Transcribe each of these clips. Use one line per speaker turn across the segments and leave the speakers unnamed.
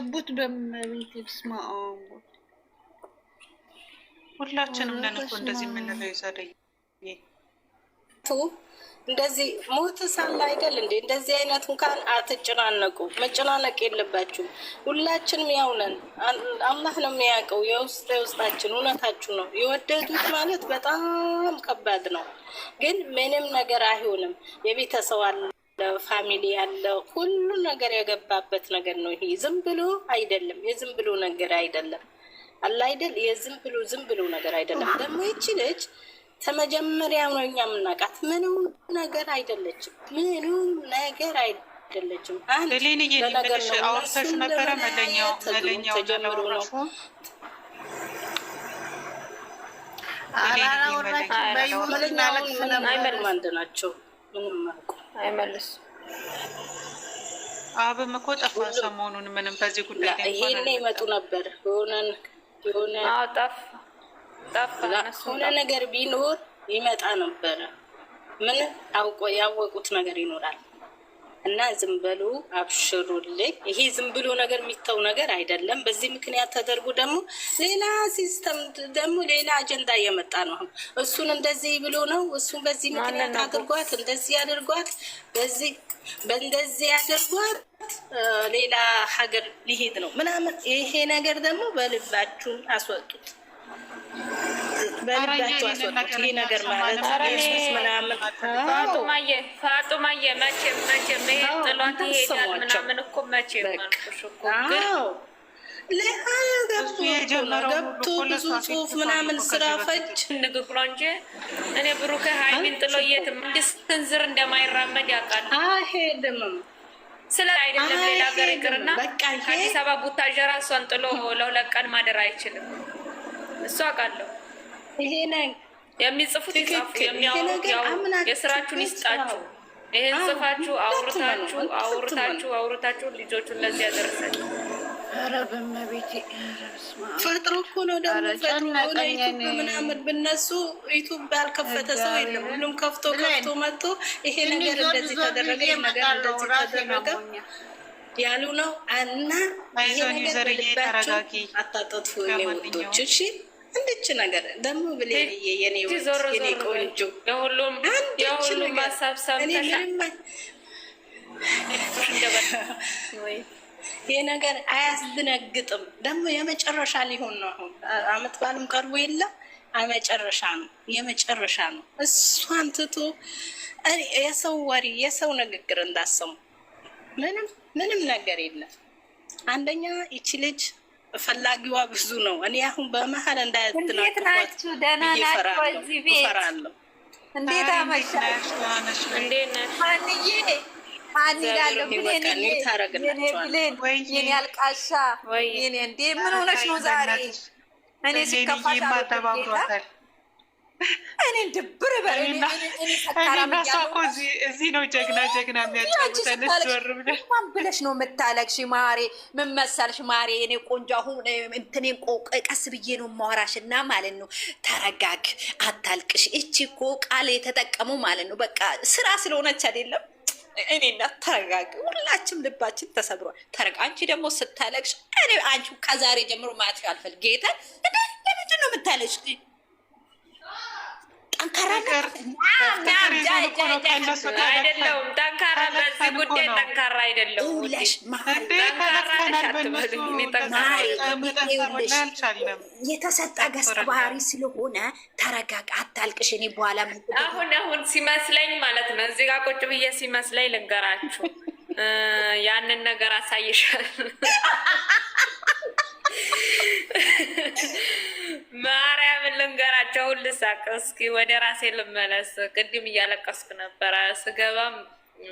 እቡት በመቤት ስማ
ሁላችንም ነን እኮ እንደዚህ የምንለው ይዘደኝ
እንደዚህ ሞት ሳለ አይደል እንዴ? እንደዚህ አይነት እንኳን አትጨናነቁ፣ መጨናነቅ የለባችሁም። ሁላችንም ያው ነን። አላህ ነው የሚያውቀው የውስጣችን። እውነታችሁ ነው። የወደዱት ማለት በጣም ከባድ ነው፣ ግን ምንም ነገር አይሆንም። የቤተሰብ አለ፣ ፋሚሊ አለ፣ ሁሉ ነገር የገባበት ነገር ነው። ይሄ ዝም ብሎ አይደለም፣ የዝም ብሎ ነገር አይደለም። አለ አይደል? የዝም ብሎ ነገር አይደለም። ደግሞ ይቺ ልጅ ተመጀመሪያ ነው እኛ የምናውቃት። ምንም ነገር አይደለችም። ምንም ነገር አይደለችም። አንድ
ለነገር ነው አውርተሽ ነበረ መለኛው
ተጀምሮ ነው አንድ ናቸው። ምንም አልኩ
አይመልስ
አብም እኮ ጠፋ ሰሞኑን። ምንም በዚህ ጉዳይ ላይ
ይሄኔ ይመጡ ነበር የሆነ ሆነ ነገር ቢኖር ይመጣ ነበረ። ምን ያወቁት ነገር ይኖራል። እና ዝም በሉ አብሽሩልኝ። ይሄ ዝም ብሎ ነገር የሚተው ነገር አይደለም። በዚህ ምክንያት ተደርጎ ደግሞ ሌላ ሲስተም ደግሞ ሌላ አጀንዳ እየመጣ ነው። እሱን እንደዚህ ብሎ ነው እሱን በዚህ ምክንያት አድርጓት እንደዚህ አድርጓት በእንደዚህ አድርጓት ሌላ ሀገር ሊሄድ ነው ምናምን። ይሄ ነገር ደግሞ በልባችሁ አስወጡት፣ በልባችሁ አስወጡት። ይሄ ነገር ማለት ኢየሱስ ምናምን
ፋጡማዬ መቼም ጥሏት ይሄዳል ምናምን እኮ መቼም አልኩሽ እኮ
ገብቶ ብዙ ጽሁፍ ምናምን ስራ ፈጅ
ንግግሯ እንጂ እኔ ብሩክ ሀይሚን ጥሎ የትም ስንዝር እንደማይራመድ ያውቃል።
አይሄድም
ስለ አይደለም ሌላ ሀገር ይቅርና ከአዲስ አበባ ቡታጀራ እሷን ጥሎ ለ2 ቀን ማደር አይችልም። እሱ አውቃለሁ።
ይሄ ነው
የሚጽፉት ይጻፉ፣ የሚያወሩት የስራችሁን ይስጣችሁ። ይሄን ጽፋችሁ አውርታችሁ ልጆቹን ለዚህ ያደረሳችሁ።
ኧረ በመቤቴ
ፈጥሮ እኮ ነው ደግሞ ፈጥሮ ሆነ ዩቱብ ምናምን ብነሱ ዩቱብ ያልከፈተ ሰው የለም። ሁሉም ከፍቶ መጥቶ ይሄ ነገር እንደዚህ ተደረገ፣ ይሄ ነገር እንደዚህ ተደረገ ያሉ ነው። እና ይሄ ነገር በልባችሁ አታጠጥፉ የኔ ውዶች። እሺ እንድች ነገር ደግሞ ብሌንዬ የኔ ቆንጆ
የሁሉም ሀሳብ ሰምተሻል።
ይሄ ነገር አያስደነግጥም። ደግሞ የመጨረሻ ሊሆን ነው። አሁን አመት ባልም ቀርቦ የለም የመጨረሻ ነው። እሷን ትቶ የሰው ወሬ የሰው ንግግር እንዳሰሙ ምንም ነገር የለም። አንደኛ ይቺ ልጅ ፈላጊዋ ብዙ ነው። እኔ አሁን በመሀል እንዳያትናቅቋት እፈራለሁ።
እንዴት አመሻሽ? እንዴት ነሽ? አንዳለሁ ብሌን የኔ አልቃሻ የኔ እንዴ ምን ሆነሽ ነው ዛሬ? እኔ ሲከፋሽ
ተባብሯታል።
እኔ ድብር በል
እዚህ ነው ጀግና የሚያጫውተን።
ማን ብለሽ ነው የምታለቅሽ? ማሬ ምን መሰልሽ ማሬ፣ እኔ ቆንጆ አሁን እንትኔን ቀስ ብዬ ነው የማወራሽ እና ማለት ነው ተረጋግ፣ አታልቅሽ። እቺ እኮ ቃል የተጠቀሙ ማለት ነው በቃ ስራ ስለሆነች አይደለም። እኔ እናት ተረጋግ። ሁላችንም ልባችን ተሰብሯል። አንቺ ደግሞ ስታለቅሽ እኔ አንቺ ከዛሬ ጀምሮ ማትሽ አልፈልግ። ጌታ ለምንድን ነው የምታለቅሽ? ጠንካራ አይደለሁም። ጠንካራ በዚህ ጉዳይ ጠንካራ አይደለሁም። የተሰጠ ገጸ ባህሪ ስለሆነ ተረጋጋ፣ አታልቅሽ። እኔ በኋላ አሁን ሲመስለኝ ማለት ነው እዚህ ጋር ቁጭ ብዬ ሲመስለኝ ልንገራችሁ፣ ያንን ነገር አሳይሻል። ማርያምን ልንገራቸው ሁሉ ሳቅ። እስኪ ወደ ራሴ ልመለስ። ቅድም እያለቀስኩ ነበረ። ስገባም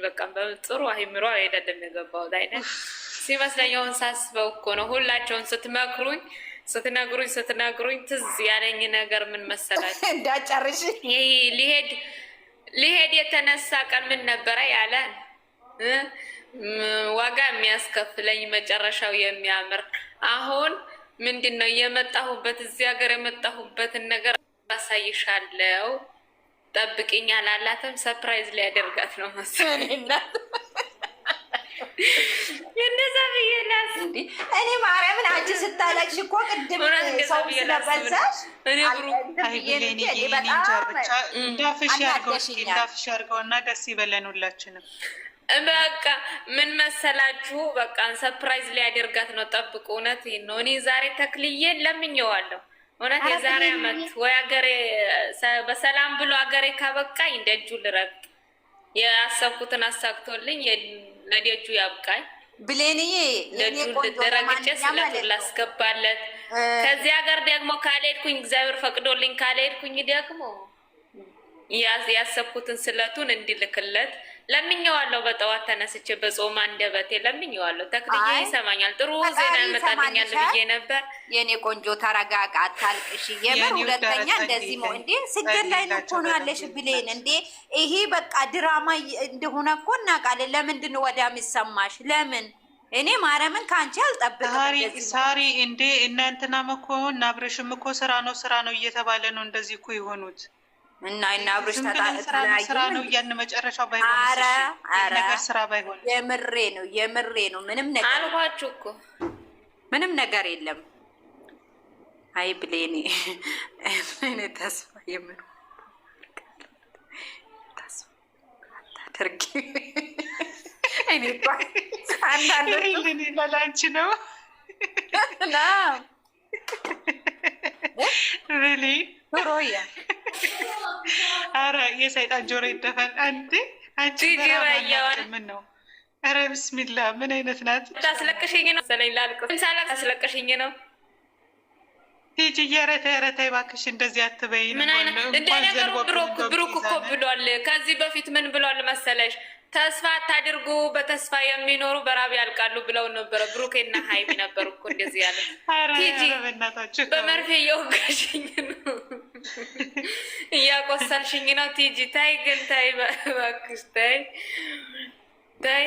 በቃ በጥሩ አይምሮ አይደለም የገባሁት አይነት ሲመስለኝ። አሁን ሳስበው እኮ ነው ሁላቸውን ስትነግሩኝ ትዝ ያለኝ ነገር ምን መሰላችሁ?
እንዳጨርሽ
ሊሄድ የተነሳ ቀን ምን ነበረ ያለን ዋጋ የሚያስከፍለኝ መጨረሻው የሚያምር አሁን ምንድን ነው የመጣሁበት እዚህ ሀገር የመጣሁበትን ነገር አሳይሻለሁ፣ ጠብቂኝ አላላትም። ሰርፕራይዝ ሊያደርጋት ነው መሰለኝ።
እንደዛ ብዬ ላስ
እንዴ እኔ ማርያምን አንቺ ስታለቅሽ እኮ ቅድም ሰው ስለበዛሽ
እኔ
እንዳፍሽ ያርገው እና ደስ ይበለን ሁላችንም።
በቃ ምን መሰላችሁ፣ በቃ ሰርፕራይዝ ሊያደርጋት ነው። ጠብቁ። እውነት ነው። እኔ ዛሬ ተክልዬን ለምኜዋለሁ። እውነት የዛሬ አመት ወይ አገሬ በሰላም ብሎ አገሬ ካበቃኝ ደጁ ልረግጥ ያሰብኩትን አሳክቶልኝ ለደጁ ያብቃኝ።
ብሌንዬ
ደጁ ልደረግጬ ስለቱን ላስገባለት። ከዚህ ሀገር ደግሞ ካልሄድኩኝ እግዚአብሔር ፈቅዶልኝ ካልሄድኩኝ ደግሞ ያሰብኩትን ስለቱን እንዲልክለት ለምኜዋለሁ። በጠዋት ተነስቼ በጾም አንደበቴ ለምኜዋለሁ። ተክልዬ ይሰማኛል። ጥሩ ዜና ያመጣልኛል ብዬ ነበር።
የኔ ቆንጆ ተረጋጋ፣ አታልቅሽ። የምር ሁለተኛ እንደዚህ ነው እንዴ? ስደት ላይ ነው እኮ ነው ያለሽ ብሌን። እንዴ ይሄ በቃ ድራማ እንደሆነ እኮ እናውቃለን። ለምንድን ነው ወዲያ የሚሰማሽ? ለምን? እኔ ማርያምን ከአንቺ አልጠብቅም።
ሳሪ እንዴ እናንተናም እኮ እና አብረሽም እኮ ስራ ነው እየተባለ ነው እንደዚህ እኮ የሆኑት
እና አብረሽ
ስራ ነው ያን መጨረሻው ባይሆን ነገር ስራ ባይሆን የምሬ ነው። ምንም ነገር
አልኳችሁ እኮ
ምንም ነገር የለም። አይ ብሌኔ እኔ ተስፋ የምን ተስፋ አታድርጊ። እኔ አንዳንዴ
ለላንቺ ነው
ና
ሪሊ
ሮያ
አረ የሰይጣን ጆሮ ይደፈን። አንቺ ምን ነው? አረ ብስሚላ ምን አይነት ናት?
ታስለቅሽኝ ነው ሰለኝ ላልቀስ ታስለቅሽኝ ነው።
ሂጂ የረተ እባክሽ እንደዚህ አትበይ።
ምን አይነት እንደነገሩ ብሩክ እኮ ብሏል። ከዚህ በፊት ምን ብሏል መሰለሽ? ተስፋ አታድርጉ፣ በተስፋ የሚኖሩ በራብ ያልቃሉ ብለው ነበረ። ብሩኬና ሀይሚ ነበሩ እኮ እንደዚህ ያለ። ሂጂ በመርፌ እየወጋሽኝ ነው እያቆሰልሽኝ ነው። ቲጂ ታይ ግን ታይ እባክሽ ታይ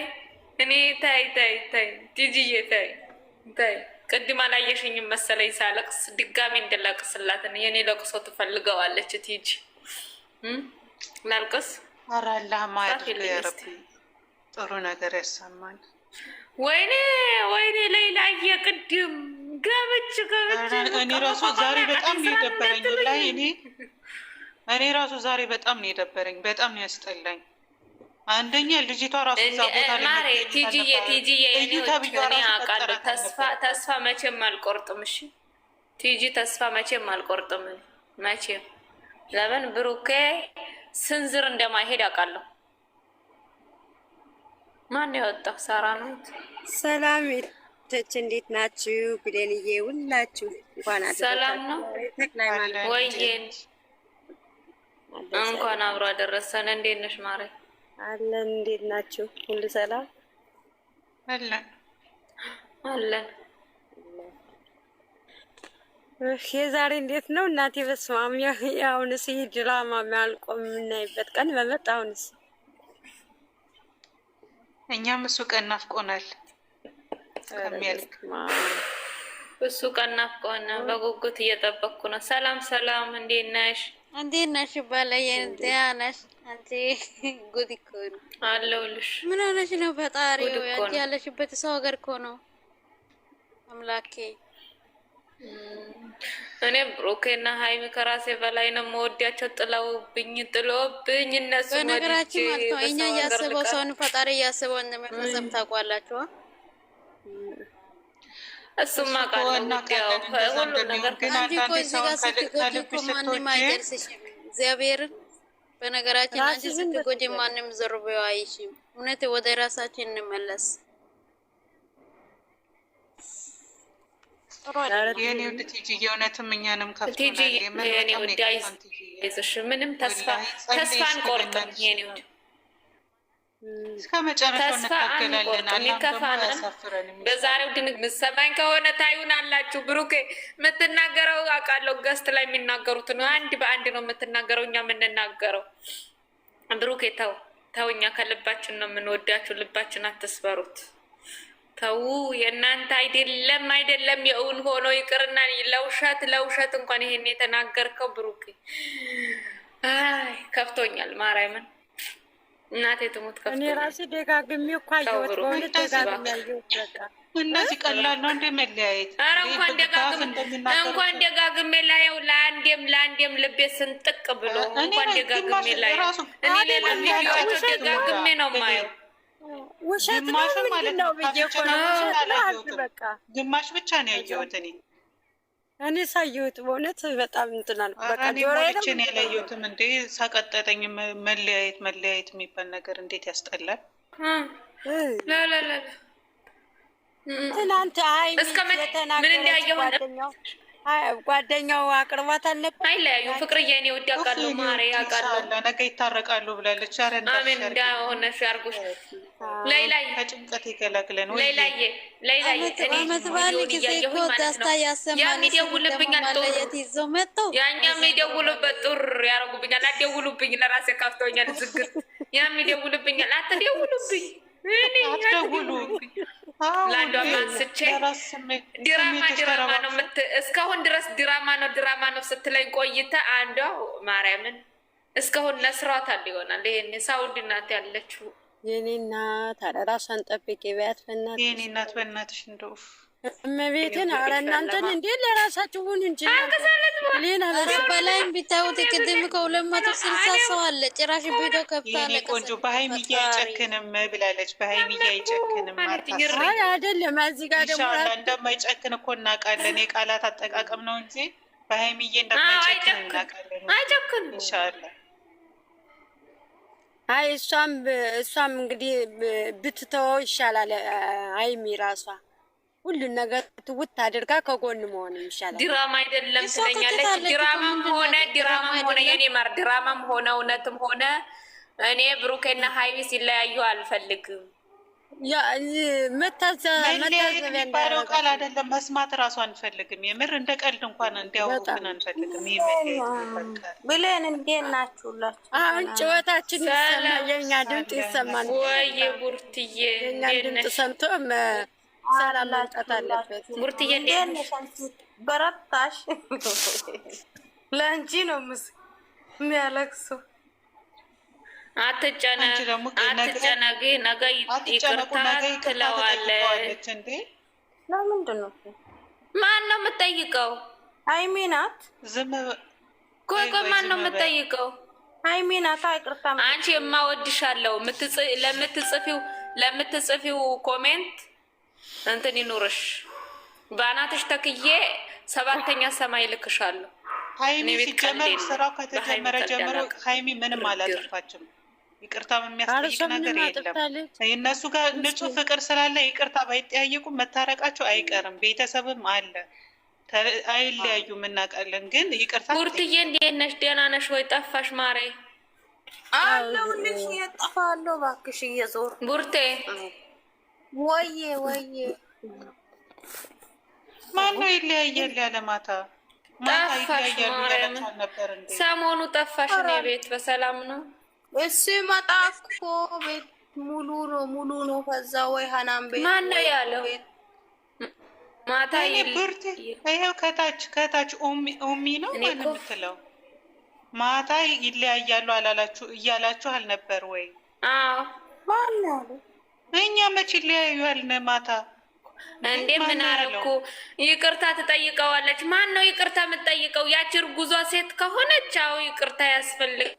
እኔ ታይ ቲጂዬ ታይ። ቅድም አላየሽኝም መሰለኝ ሳለቅስ፣ ድጋሜ እንድለቅስላት የኔ ለቅሶ ትፈልገዋለች ቲጂ። ላልቅስ?
ኧረ አላህ ማያድርግ ያረቢ፣ ጥሩ ነገር ያሰማን።
ወይኔ ሌላዬ ቅድም ገብች
እኔ ራሱ ዛሬ በጣም ነው የደበረኝ ላይ እኔ ራሱ ዛሬ በጣም ነው የደበረኝ፣ በጣም ነው ያስጠላኝ። አንደኛ ልጅቷ ራሱ እዛ ቦታ ላይ
ቲጂዬ እኔ አውቃለሁ። ተስፋ መቼም አልቆርጥም። እሺ ቲጂ ተስፋ መቼም አልቆርጥም። መቼም ለምን ብሩኬ ስንዝር እንደማይሄድ አውቃለሁ። ማን ያወጣው? ሳራ ነው።
ሰላም ቶች እንዴት ናችሁ? ብሌንዬ ሁላችሁ እንኳን
ሰላም ነው ወይዬን እንኳን አብሮ አደረሰን። እንዴት ነሽ ማሬ?
አለን። እንዴት ናችሁ? ሁሉ ሰላም
አለን።
የዛሬ እንዴት ነው እናቴ? በስመ አብ። አሁንስ ይህ ድራማ የሚያልቆም የምናይበት ቀን በመጣ። አሁንስ
እኛም እሱ ቀን ናፍቆናል እስከሚያልቅ።
እሱ ቀን ናፍቆና በጉጉት እየጠበቅኩ ነው። ሰላም፣ እንዴት ነሽ?
እንዴት ነሽ? ባለየ ደህና ነሽ? አንቺ ጉድ እኮ ነው
አለሁልሽ።
ምን ሆነሽ ነው? ፈጣሪ አንቺ ያለሽበት ሰው ሀገር እኮ ነው አምላኬ።
እኔ ብሩኬና ሀይሚ ከራሴ በላይ ነው የምወዳቸው። ጥለውብኝ እነሱ
በነገራችን ማለት ነው እኛ እያስበው ሰውን ፈጣሪ እያስበው እንደመፈጸም ታውቋላችሁ።
እሱማ ቃለው ሁሉ ነገር
አንቺ እኮ እዚህ ጋር ስትጎጂ እኮ ማንም አይደርስሽም። እግዚአብሔርን በነገራችን አንቺ ስትጎጂ ማንም ዞር ብሎ አይሽም። እውነት ወደ ራሳችን እንመለስ።
የኔ ውድ ቲጂ የእውነትም እኛንም
ምንም ተስፋ አንቆርጥም። የኔ ውድ
እስከ መጨረሻው እንታገላለን።
በዛሬው ድን ምሰማኝ ከሆነ ታዩን አላችሁ። ብሩኬ የምትናገረው አውቃለሁ። ገስት ላይ የሚናገሩት ነው። አንድ በአንድ ነው የምትናገረው። እኛ የምንናገረው ብሩኬ ተው፣ እኛ ከልባችን ነው የምንወዳችሁ። ልባችን አትስበሩት። ተው፣ የእናንተ አይደለም የእውን ሆኖ ይቅርና ለውሸት እንኳን ይሄን የተናገርከው ብሩኬ፣ አይ ከፍቶኛል። ማርያምን እናቴ ትሙት ከፍቶ
እኔ ራሴ ደጋግሜ እኮ አየሁት። በእውነት ደጋግሜ አየሁት። በቃ
እነዚህ ቀላል ነው እንደ መለያየት።
ኧረ እንኳን ደጋግሜ ላየው ለአንዴም ልቤ ስንጥቅ ብሎ እንኳን ደጋግሜ ላየው። እኔ ሌላ ቪዲዮዎች ደጋግሜ ነው የማየው።
ውሸት ነው ምንድን ነው ብዬ እኮ ነው። በቃ
ግማሽ ብቻ ነው ያየሁት
እኔ ሳየሁት በእውነት በጣም እንትን አልኩ። በቃ
ዶሮችን ያላየሁትም እንዴ ሰቀጠጠኝ። መለያየት የሚባል ነገር እንዴት ያስጠላል።
ላላላ
ትናንት ጓደኛው አቅርቧት አልነበር?
አይለያዩም። ፍቅርዬ እኔ ወድ ያውቃለሁ፣ ማሬ ያውቃለሁ፣
ነገ ይታረቃሉ ብላለች። ኧረ
አሜን እንዳሆነሽ ያርጉሽ። ላይላይ
ከጭንቀት ይገላግለን።
ላይላይ
አመት በዓል ጊዜ እኮ ደስታ ያሰማል። ለየት ይዘው መጥተው
ያኛም ይደውሉበት ጡር ያደርጉብኛል። አትደውሉብኝ፣ ለራሴ ካፍተውኛል። ዝግር ያም ይደውሉብኛል። አትደውሉብኝ፣
አትደውሉ
ለአንዷ ማንስቼ ድራማ ነው እስካሁን ድረስ ድራማ ነው ስትለኝ ቆይተ አንዷ ማርያምን እስካሁን ነስሯታል ይሆናል። ይሄኔ ሳውዲ እናት ያለችው
የኔ እናት አረ ራሷን ጠብቂ በያት በእናትሽ።
የኔ እናት በእናትሽ እንደው
እመቤትን አረ እናንተን እንዴ ለራሳችሁ ሁን እንጂ ሌላ
በላይም ቢታዩት ቅድም ከ260 ሰው አለ። ጭራሽ ቪዲዮ ከፍታ
የኔ ቆንጆ በሀይሚዬ አይጨክንም ብላለች። በሀይሚዬ አይጨክንም ማለት
አይደለም። እዚህ ጋር ደግሞ
ኢንሻአላህ እንደማይጨክን እኮ እናውቃለን። የቃላት አጠቃቀም ነው እንጂ በሀይሚዬ እንደማይጨክን እናውቃለን።
አይጨክንም
ኢንሻአላህ።
አይ እሷም እንግዲህ ብትተወው ይሻላል። ሀይሚ ራሷ ሁሉን ነገር ትውት አድርጋ ከጎን መሆን ይሻላል።
ድራማ አይደለም ትለኛለች። ድራማም ሆነ የኔ ማር ድራማም ሆነ እውነትም ሆነ እኔ ብሩኬና ሀይሚ ሲለያዩ አልፈልግም።
ያ መታዘቢያ
የሚባለው ቃል አይደለም። መስማት እራሱ አንፈልግም። የምር እንደ ቀልድ እንኳን እንዲያውቁን አንፈልግም።
ብለን እንዴት ናችሁላችሁ?
አሁን ጭወታችን ይሰማል፣ የኛ ድምፅ ይሰማል።
ወይ ቡርትዬ
የኛ ድምፅ ሰምቶ ሰላም ማምጣት አለበት።
ቡርትዬ
በረታሽ ለአንቺ ነው የሚያለቅሰው።
አትጨነቂ፣ ነገ ይቅርታ ትለዋለች።
ለምንድን ነው?
ማን ነው የምጠይቀው?
ሀይሚ ናት።
ቆይ ማን ነው የምጠይቀው?
ሀይሚ ናት። ይቅርታ
አንቺ የማወድሻለሁ ለምትጽፊው ኮሜንት እንትን ይኑርሽ። በአናትሽ ተክዬ 7ኛ ሰማይ ልክሻለሁ።
ሀይሚ ሲጀመር ስራው ከተጀመረ ጀምሮ ሀይሚ ምንም አላጠፋችም። ይቅርታ የሚያስጠይቅ ነገር የለም። እነሱ ጋር ንጹህ ፍቅር ስላለ ይቅርታ ባይጠያየቁም መታረቃቸው አይቀርም። ቤተሰብም አለ፣ አይለያዩም እናውቃለን። ግን ይቅርታ
ቡርትዬ እንዴት ነሽ? ደህና ነሽ ወይ? ጠፋሽ ማሬ።
አለሁልሽ። እየጠፋለሁ እባክሽ እየዞር
ቡርቴ
ወዬ
ማነው ይለያያል ያለ ማታ
ጠፋሽ ማርያም። ሰሞኑ ጠፋሽ። እኔ ቤት በሰላም ነው።
እሱ መጣ እኮ ቤት ሙሉ ነው። ከዛ ወይ ሀናን ቤት
ማን ነው ያለው? ማታ
ብርት ይኸው ከታች ኡሚ ነው ማን የምትለው ማታ ይለያያሉ አላላችሁ እያላችሁ አልነበር ወይ?
አዎ
ማን ነው?
እኛ መች ይለያዩ ያልን ማታ
እንዴ? ምን አረኩ? ይቅርታ ትጠይቀዋለች። ማን ነው ይቅርታ የምትጠይቀው? ያቺ እርጉዟ ሴት ከሆነች አዎ ይቅርታ ያስፈልግ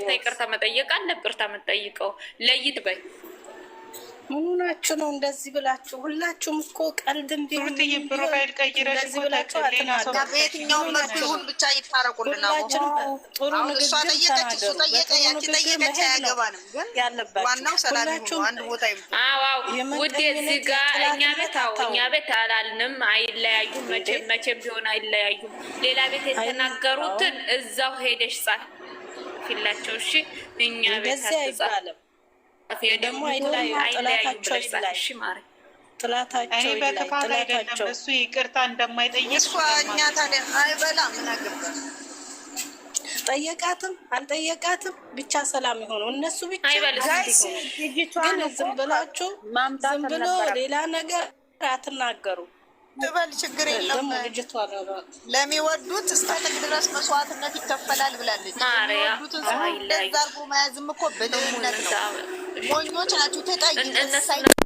ይቅርታ መጠየቅ አለ። ይቅርታ የምትጠይቀው ለይት በይ።
ምኑ ናችሁ ነው እንደዚህ ብላችሁ? ሁላችሁም እኮ ቀልድም ቢሆን
ፕሮፋይል ቀይረሽ ብላችሁ
በየትኛውም መልኩ ይሁን ብቻ ይታረቁልን። እሷ ጠየቀች፣ እሱ ጠየቀ፣ ያቺ ጠየቀች፣ አያገባንም። ግን ዋናው ሰላም ይሁን፣ አንድ ቦታ ይሁን።
አዎ ውዴ፣ እዚህ ጋር እኛ ቤት አላልንም። አይለያዩም፣ መቼም ቢሆን አይለያዩም። ሌላ ቤት የተናገሩትን እዛው ሄደሽ ጻፊላቸው። እሺ፣ እኛ ቤት አትጻፍ።
ደግሞ ጥላታቸው
አይደለም። እሱ ይቅርታ እንደማይጠይቅ
እሷ እኛ ታዲያ አይበላም። ምን አገባን?
ጠየቃትም አልጠየቃትም ብቻ ሰላም የሆኑ እነሱ ብቻ። ግን ዝም ብላችሁ ዝም ብሎ ሌላ ነገር አትናገሩ።
ትበል ችግር የለም። ለሚወዱት እስከ ጥግ ድረስ መስዋዕትነት ይከፈላል ብላለች። የሚወዱትን ሰው እንደዛ አድርጎ መያዝም እኮ ብልህነት ነው። ሞኞች ናችሁ። ተጠይቅ